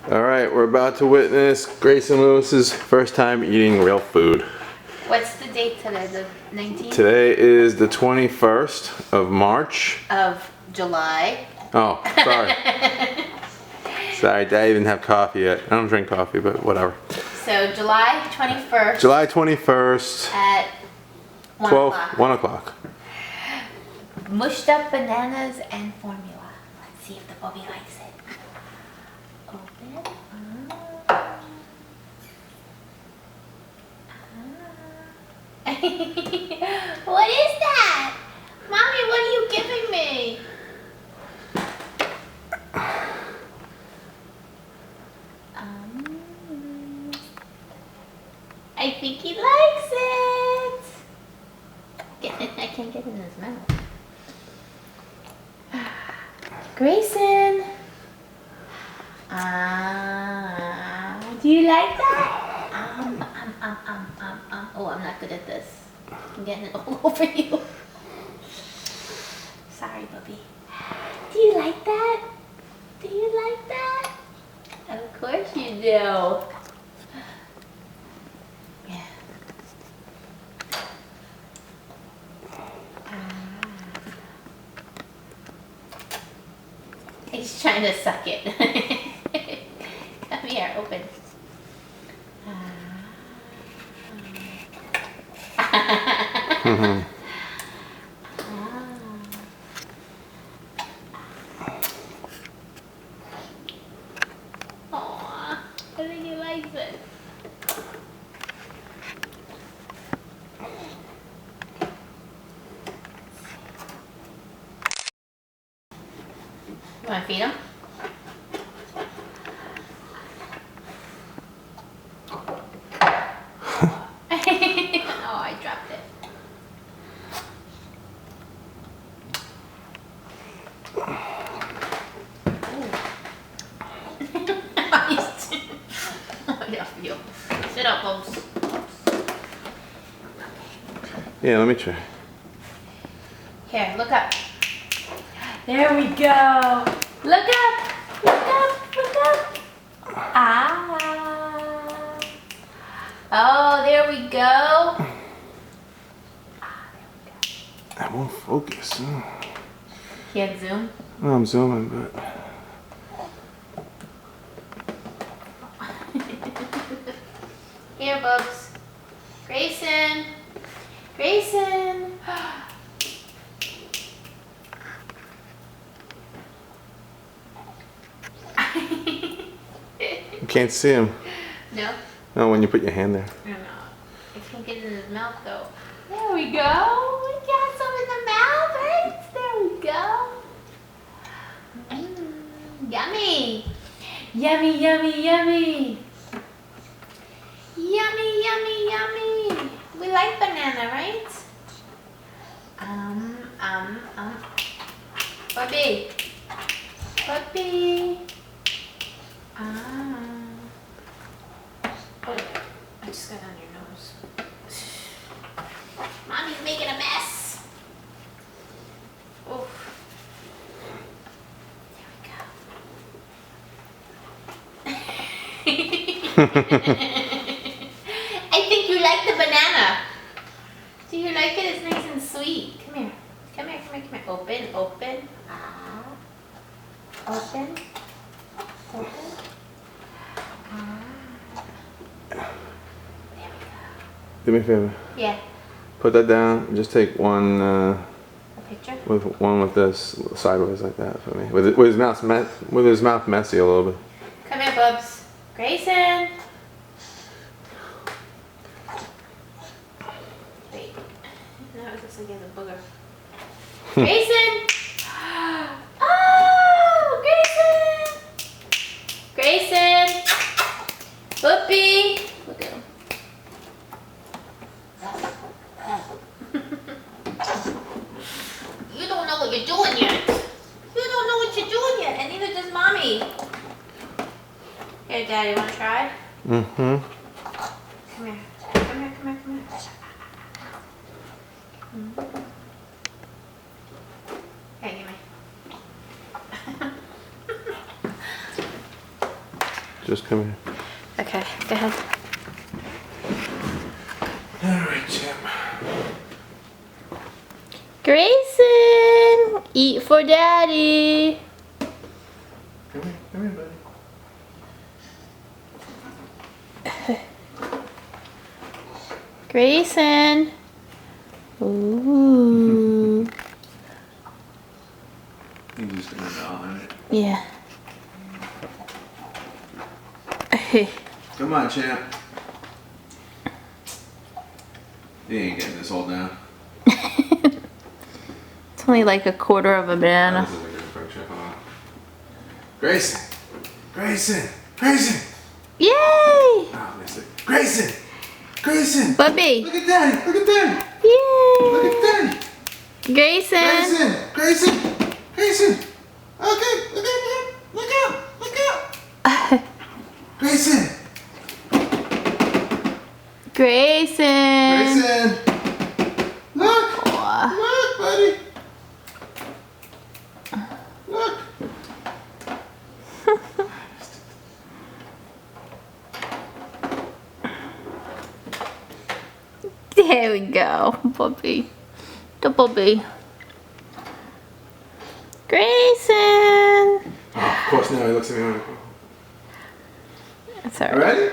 All right, we're about to witness Grayson Lewis's first time eating real food. What's the date today? The 19th? Today is the 21st of March. Of July. Oh, sorry. Sorry, Dad didn't have coffee yet. I don't drink coffee, but whatever. So July 21st. July 21st. At 1 o'clock. 1 o'clock. Mushed up bananas and formula. Let's see if the puppy likes it. Open. What is that? Mommy, what are you giving me? I think he likes it. I can't get it in his mouth. Grayson. Do you like that? Oh, I'm not good at this. I'm getting it all over you. Sorry, puppy. Do you like that? Do you like that? Of course you do. Yeah. He's trying to suck it. Come here, open. Aw, I think he likes it. You want to feed him? Oh, I dropped it. Sit up, Bubs. Yeah, let me try. Here, look up. There we go. Look up. Look up. Look up. Ah. Oh, there we go. That won't focus. Can't zoom. Oh, I'm zooming, but... Here, Bubs. Grayson. Grayson. You can't see him. No? No, when you put your hand there. I don't know. I can't get it in his mouth, though. There we go. We got some in the mouth, right? There we go. Yummy. Yummy, yummy, yummy. Yummy, yummy, yummy. We like banana, right? Puppy. Puppy. Oh, I just got on your nose. Mommy's making a mess. Oof. There we go. I think you like the banana. Do you like it? It's nice and sweet. Come here. Come here, come here, come here. Open, open. Open. Open. There we go. Do me a favor. Yeah. Put that down. Just take one. A picture? With this sideways like that for me. With his mouth messy a little bit. Come here, Bubs. Grayson. Wait. Now it looks like he has a booger. Grayson. Oh, Grayson. Grayson. Whoopee. Look at him. You don't know what you're doing yet. You don't know what you're doing yet, and neither does Mommy. Here, Daddy, want to try? Mm-hmm. Come here. Come here, come here, come here. Here, give me. Just come here. Okay, go ahead. Alright, champ. Grayson, eat for daddy. Come here, buddy. Grayson. Ooh. You're just gonna gnaw on it. Yeah. Come on, champ. You ain't getting this all down. It's only like a quarter of a banana. This isn't good for champ. Hold on. Grayson! Grayson! Grayson! Yay! Oh, I missed it. Grayson! Grayson! Bubby. Look at daddy! Look at daddy! Yay! Look at daddy! Grayson. Grayson! Grayson! Grayson! Okay, look at him! Look out! Look out! Grayson! Grayson. Grayson! Look! Aw. Look, buddy! Look! There we go, Bubby. The Bubby. Grayson. Oh, of course, now he looks at me like, That's "You alright. ready?"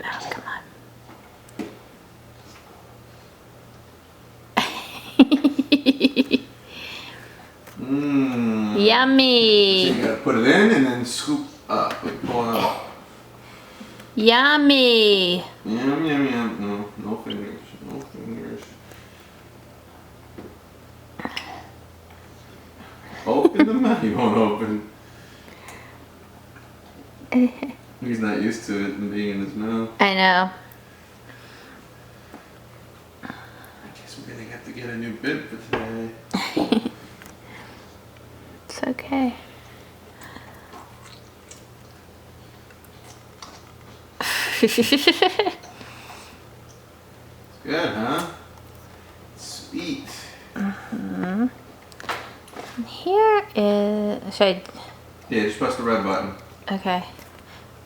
Oh, come on. Mmm. So Yummy. you gotta put it in and then scoop up. Like pull it out. Yummy. Yum, yum, yum. No, no fingers. No fingers. Open the mouth. He won't open. He's not used to it and being in his mouth. I know. I guess we're gonna have to get a new bib for today. It's okay. Good, huh? Sweet. Here is. Should I? Yeah, just press the red button. Okay.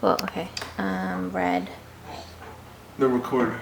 Well, okay. Red. The recorder.